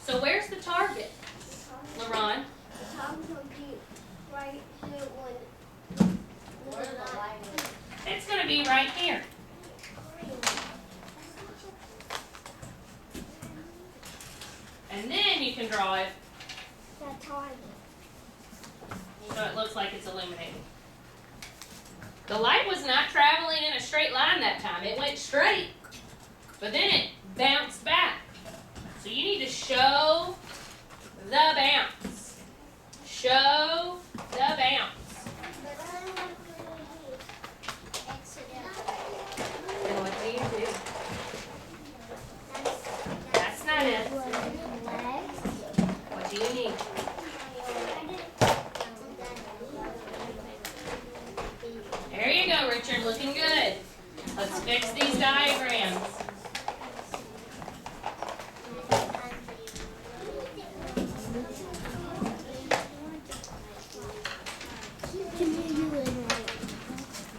S1: So where's the target, LaRon?
S2: The target will be right here when the light is.
S1: It's going to be right here. And then you can draw it
S2: That target.
S1: so it looks like it's illuminated. The light was not traveling in a straight line that time. It went straight, but then it bounced back. So you need to show the bounce. Show the bounce.
S2: But I don't want to do accidentally.
S1: And what do you do? That's not it. What do you need? There you go, Richard. Looking good. Let's fix these diagrams.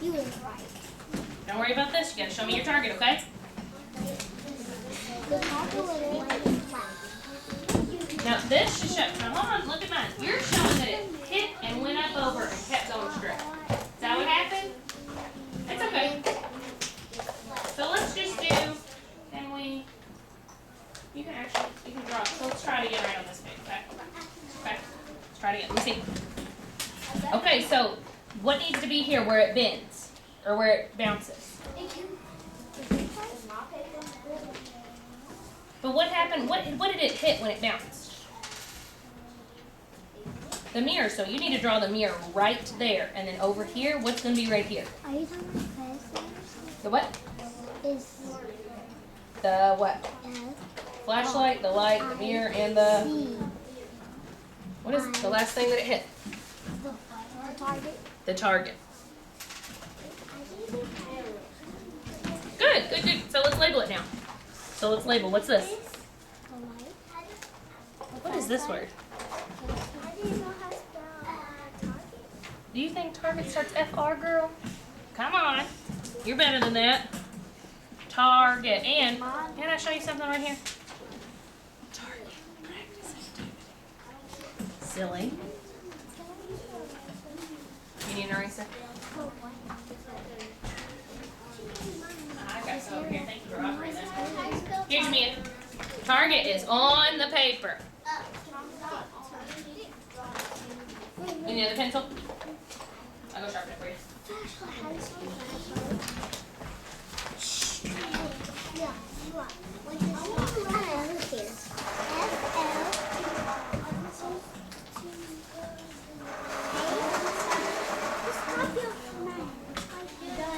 S2: You was right.
S1: Don't worry about this. You gotta show me your target, okay?
S2: The target was flat.
S1: Now this should show. Now hold on, look at mine. You're showing that it hit and went up over and kept going straight. Is that what happened? It's okay. So let's just do. Can we? You can draw. So let's try it again right on this page. Okay. Okay. Let's try it again. Let me see. Okay. So what needs to be here where it bends or where it bounces? But what happened? What did it hit when it bounced? The mirror. So you need to draw the mirror right there, and then over here, what's going to be right here?
S2: Are you talking about flashlight?
S1: The what?
S2: Is
S1: The what? Flashlight, the light, the mirror, and the. What is the last thing that it hit?
S2: the target?
S1: The target. Good, good, good. So let's label it now. So let's label. What's this?
S2: The light.
S1: What is this word?
S2: I didn't know how to spell target.
S1: Do you think target starts FR, girl? Come on. You're better than that. Target. And can I show you something right here? Target. Practice activity. Silly. You need an eraser? I got some over here. Thank you for offering that. Here's me. Target is on the paper. You need a pencil? I'll go sharpen it for you.
S2: Yeah, you are. What is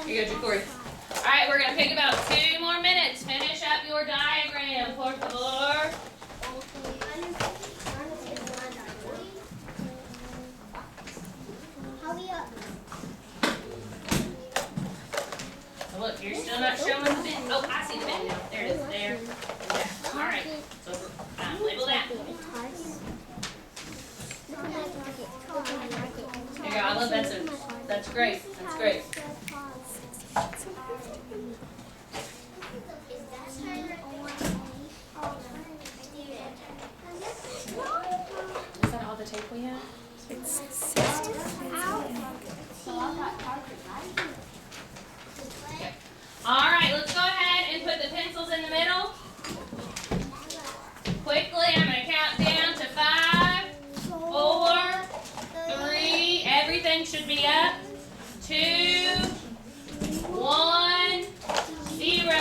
S1: Here you go, Jacory. Alright, we're going to take about 2 more minutes. Finish up your diagram, por favor.
S2: Hurry up.
S1: So look, you're still not showing the bend. Oh, I see the bend now. There it is. There. Yeah. Alright. So label that. There you go. I love that. That's great. That's great. Is that all the tape we have?
S3: It's
S1: Alright, let's go ahead and put the pencils in the middle. Quickly, I'm going to count down to 5, 4, 3, everything should be up. 2, 1, 0.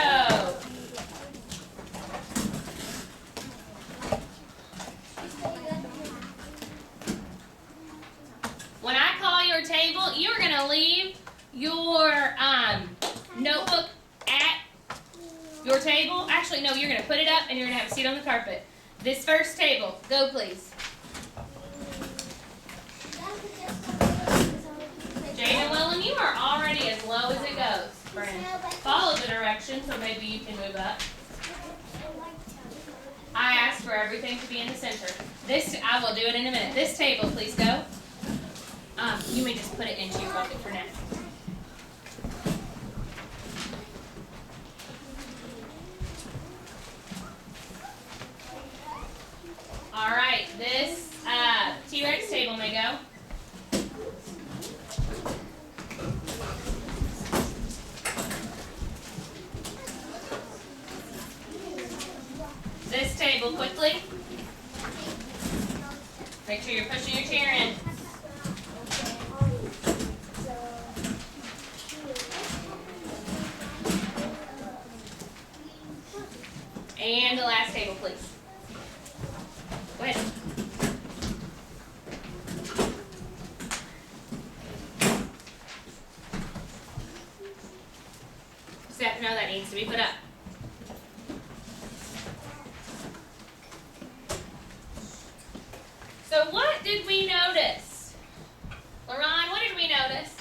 S1: When I call your table, you're going to leave your notebook at Your table, actually no, you're gonna put it up and you're gonna have a seat on the carpet. This first table, go please. Jada Willen, you are already as low as it goes, friend. Follow the directions so maybe you can move up. I asked for everything to be in the center. This, I will do it in a minute. This table, please go. You may just put it into your bucket for now. All right, this T-Rex table may go. This table quickly. Make sure you're pushing your chair in. And the last table, please. Go ahead. Steph, no, that needs to be put up. So what did we notice? Lauren, what did we notice?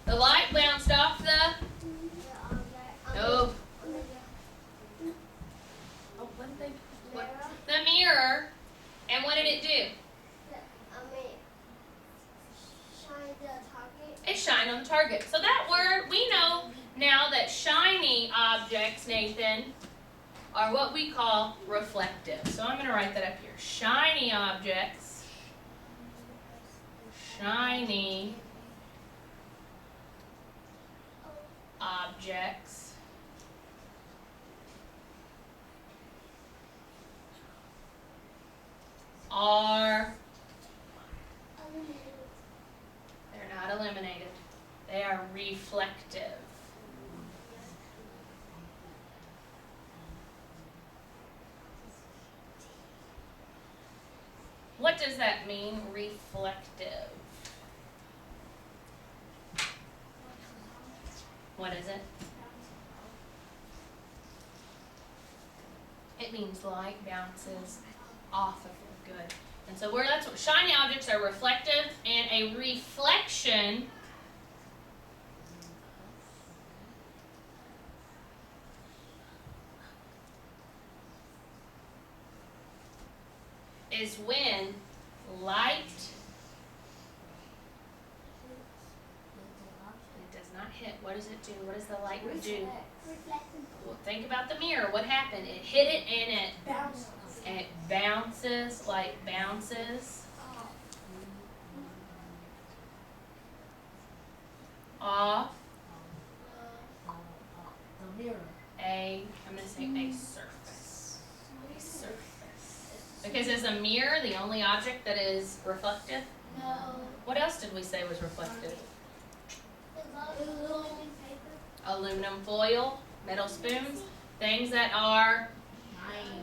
S1: The light bounced off the... Oh. The mirror. And what did it do? It shined on the target. So that word, we know now that shiny objects, Nathan, are what we call reflective. So I'm going to write that up here. Shiny objects. Shiny objects are, they're not eliminated. They are reflective. What does that mean, reflective? What is it? It means light bounces off of it. Good. And so that's what shiny objects are, reflective, and a reflection is when light, it does not hit. What does it do? What does the light do? Well, think about the mirror. What happened? It hit it and it bounces. And it bounces, light bounces off
S3: The mirror.
S1: I'm going to say a surface. A surface. Because is a mirror the only object that is reflective?
S2: No.
S1: What else did we say was reflective? Aluminum foil, metal spoons, things that are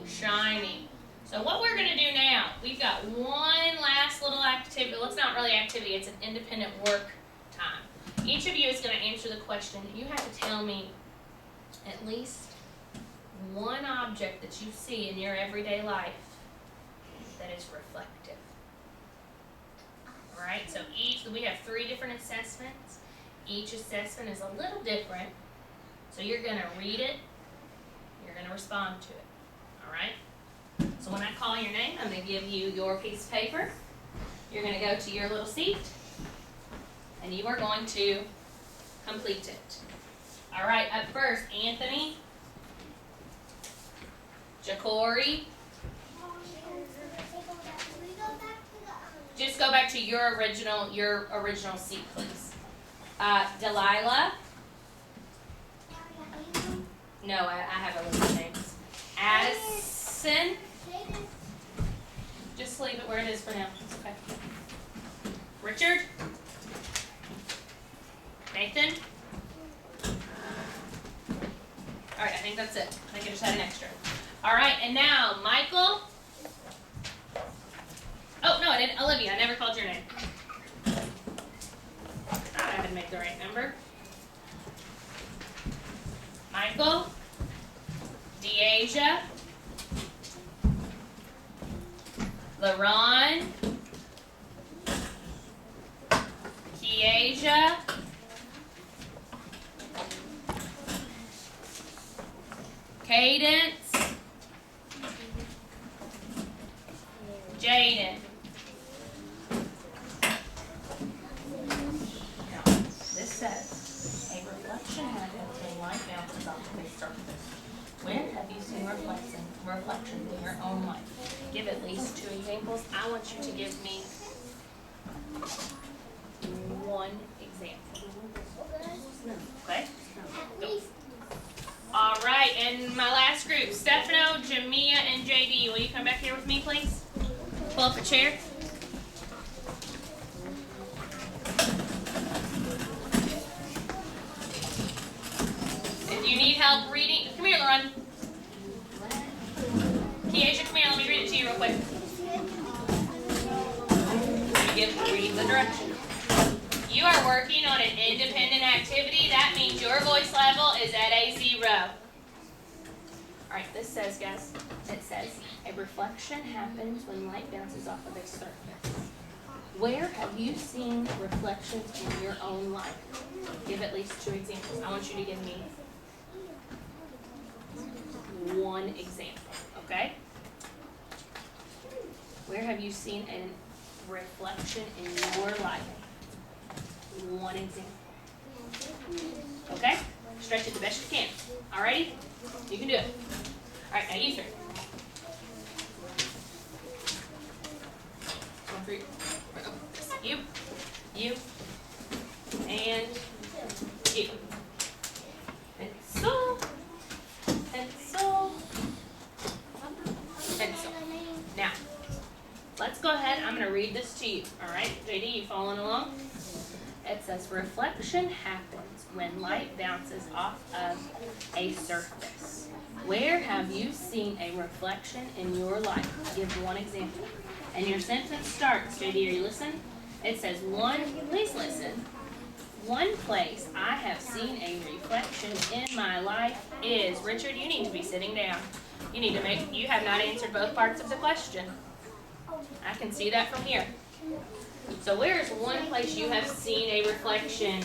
S1: shiny. So what we're going to do now, we've got one last little activity. Well, it's not really activity, it's an independent work time. Each of you is going to answer the question. You have to tell me at least one object that you see in your everyday life that is reflective. All right, so we have 3 different assessments. Each assessment is a little different. So you're going to read it, you're going to respond to it. All right? So when I call your name, I'm going to give you your piece of paper. You're going to go to your little seat, and you are going to complete it. All right, up first, Anthony, Ja'Cory. Just go back to your original seat, please. Delilah. No, I have a list of names. Addison. Just leave it where it is for now. It's okay. Richard. Nathan. All right, I think that's it. I think I just had an extra. All right, and now Michael. Oh, no, I didn't. Olivia, I never called your name. I haven't made the right number. Michael, Deasia, LaRon, Keasia, Cadence, Jaden. Now, this says, a reflection happens when light bounces off of a surface. Where have you seen reflections in your own life? Give at least 2 examples. I want you to give me 1 example. Okay? Go. All right, and my last group, Stefano, Jamia, and JD. Will you come back here with me, please? Pull up a chair. If you need help reading, come here, Lauren. Keasia, come here. Let me read it to you real quick. Read the direction. You are working on an independent activity. That means your voice level is at a 0. All right, this says, guys, it says, a reflection happens when light bounces off of a surface. Where have you seen reflections in your own life? Give at least 2 examples. I want you to give me 1 example, okay? Where have you seen a reflection in your life? 1 example. Okay? Stretch it the best you can. Alrighty? You can do it. Alright, now you 3. 1, 3. You, and you. Pencil, pencil, pencil. Now, let's go ahead. I'm going to read this to you. Alright, JD, you following along? It says, reflection happens when light bounces off of a surface. Where have you seen a reflection in your life? Give 1 example. And your sentence starts, JD, are you listening? It says, please listen. 1 place I have seen a reflection in my life is, Richard, you need to be sitting down. You have not answered both parts of the question. I can see that from here. So where is 1 place you have seen a reflection?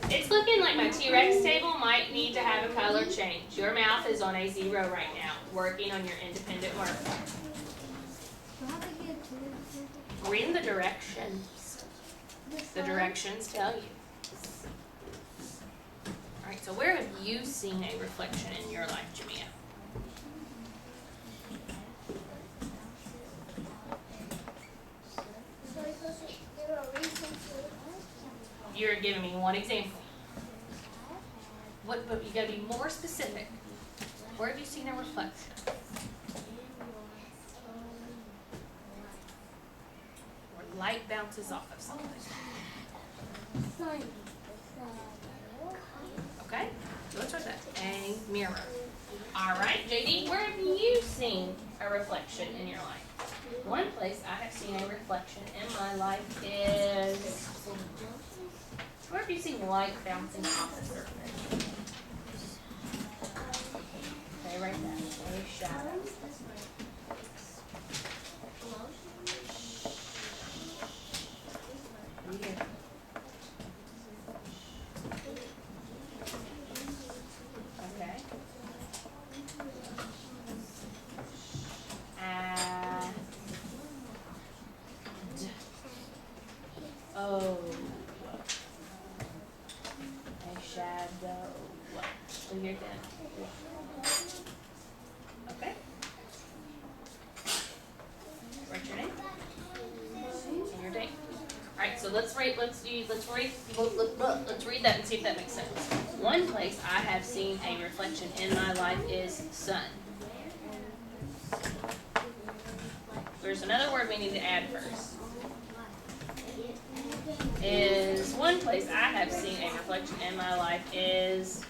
S1: It's looking like my T-Rex table might need to have a color change. Your mouth is on a 0 right now, working on your independent work. Read the directions. The directions tell you. Alright, so where have you seen a reflection in your life, Jamia? You're giving me 1 example. But you gotta be more specific. Where have you seen a reflection? Where light bounces off of something. Okay? So let's write that. A mirror. Alright, JD, where have you seen a reflection in your life? 1 place I have seen a reflection in my life is, where have you seen light bouncing off the surface? Okay, right there. A shadow. Here. Okay. Oh. A shadow. So you're done. Okay. Write your name and your date. All right. So let's read that and see if that makes sense. 1 place I have seen a reflection in my life is sun. There's another word we need to add first. Is 1 place I have seen a reflection in my life is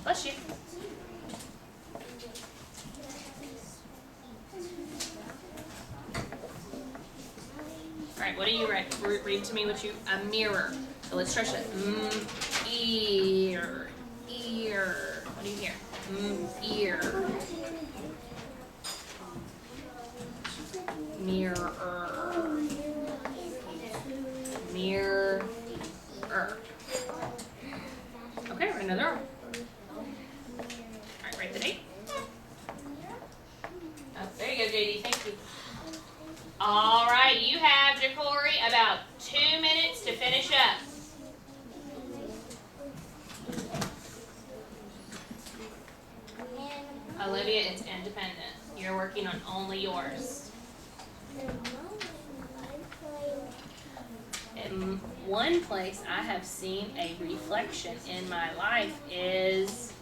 S1: bless you. All right, what do you write? Read to me what you, a mirror. So let's stretch it. Ear. Ear. What do you hear? Ear. Mirror. Mirror. Okay, write another R. Alright, write the date. Oh, there you go, JD. Thank you. Alright, you have, Jacory, about 2 minutes to finish up. Olivia, it's independent. You're working on only yours. In one place I have seen a reflection in my life is...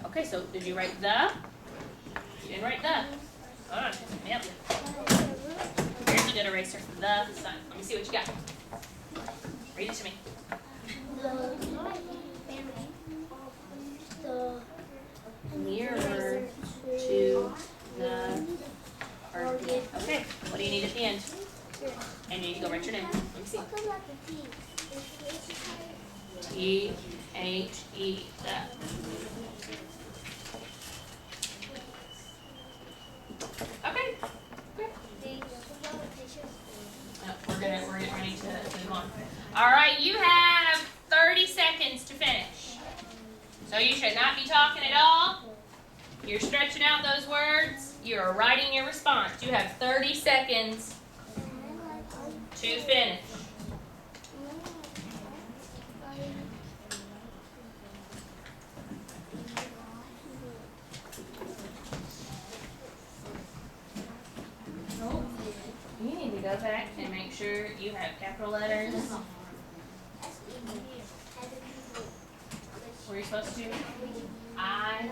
S1: Okay, so did you write the? You didn't write the. Hold on. Yep. Here's a good eraser for the sun. Let me see what you got. Read it to me. Nearer to the target. Okay, what do you need at the end? And you need to go write your name. Let me see. T-H-E. Okay. No, we're getting ready to move on. All right, you have 30 seconds to finish. So you should not be talking at all. You're stretching out those words. You're writing your response. You have 30 seconds to finish. You need to go back and make sure you have capital letters. Were you supposed to? I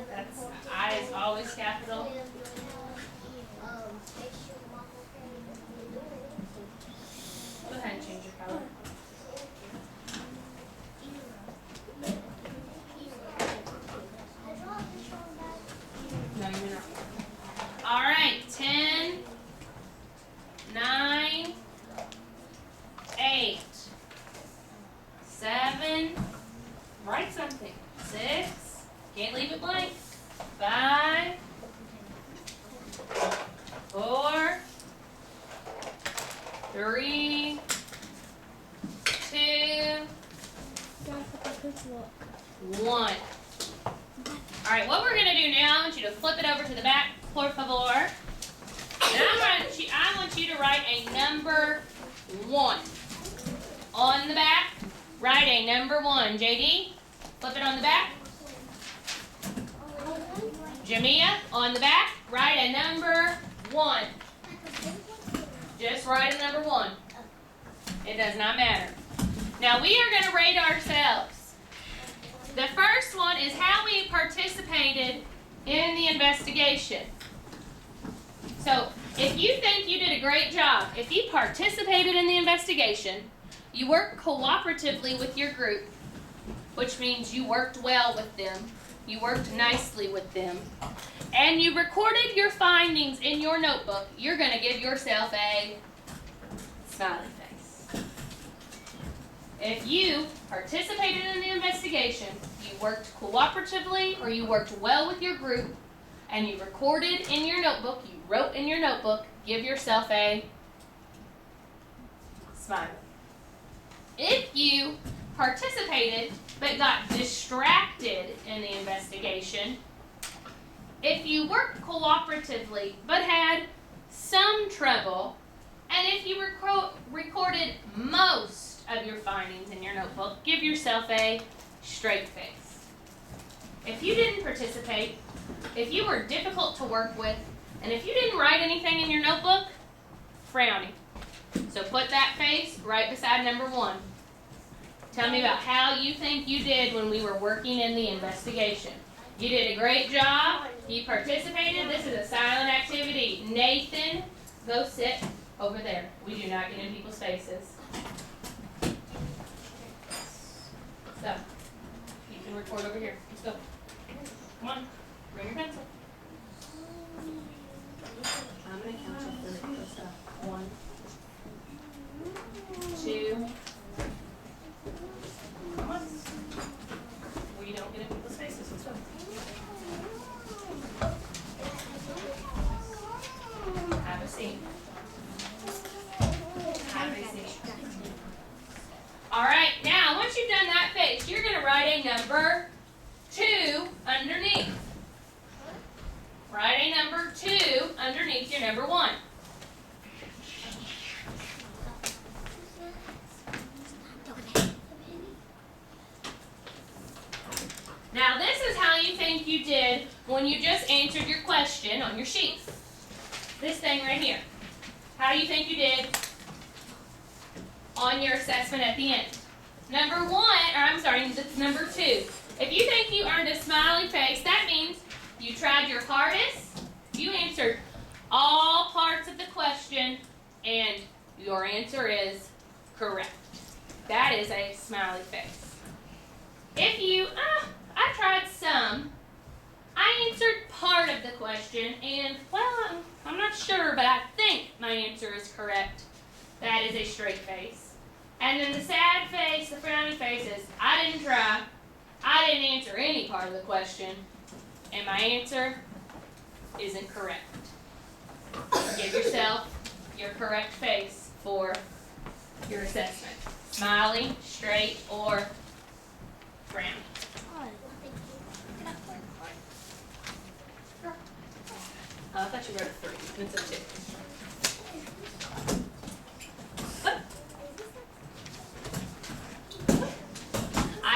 S1: is always capital. Go ahead and change your color. No, you're not. All right, 10, 9, 8, 7, write something. 6, can't leave it blank. 5, 4, 3, 2, 1. All right, what we're going to do now, I want you to flip it over to the back, por favor. And I want you to write a number 1. On the back, write a number 1. JD, flip it on the back. Jamia, on the back, write a number 1. Just write a number 1. It does not matter. Now we are going to rate ourselves. The first one is how we participated in the investigation. So if you think you did a great job, if you participated in the investigation, you worked cooperatively with your group, which means you worked well with them, you worked nicely with them, and you recorded your findings in your notebook, you're going to give yourself a smiley face. If you participated in the investigation, you worked cooperatively or you worked well with your group, and you recorded in your notebook, you wrote in your notebook, give yourself a smile. If you participated but got distracted in the investigation, if you worked cooperatively but had some trouble, and if you recorded most of your findings in your notebook, give yourself a straight face. If you didn't participate, if you were difficult to work with, and if you didn't write anything in your notebook, frowny. So put that face right beside number 1. Tell me about how you think you did when we were working in the investigation. You did a great job. You participated. This is a silent activity. Nathan, go sit over there. We do not get in people's faces. So, you can record over here. Let's go. Come on. Bring your pencil. I'm going to count till 3. 1, number 2 underneath. Write a number 2 underneath your number 1. Now this is how you think you did when you just answered your question on your sheet. This thing right here. How do you think you did on your assessment at the end? Number 2. If you think you earned a smiley face, that means you tried your hardest, you answered all parts of the question, and your answer is correct. That is a smiley face. If you, I tried some, I answered part of the question, and, well, I'm not sure, but I think my answer is correct. That is a straight face. And then the sad face, the frowny face is, I didn't try, I didn't answer any part of the question, and my answer isn't correct. Give yourself your correct face for your assessment. Smiley, straight, or frowny. I thought you wrote a 3, and it's a 2.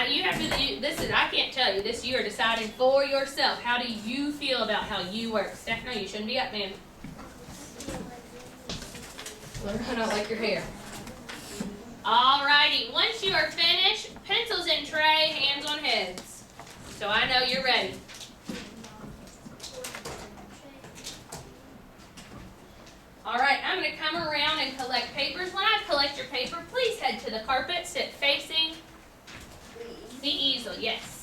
S1: You have to, I can't tell you, this you are deciding for yourself. How do you feel about how you work? Steph, no, you shouldn't be up, man. I don't like your hair. Alrighty, once you are finished, pencils in tray, hands on heads. So I know you're ready. Alright, I'm going to come around and collect papers. When I collect your paper, please head to the carpet, sit facing the easel, yes.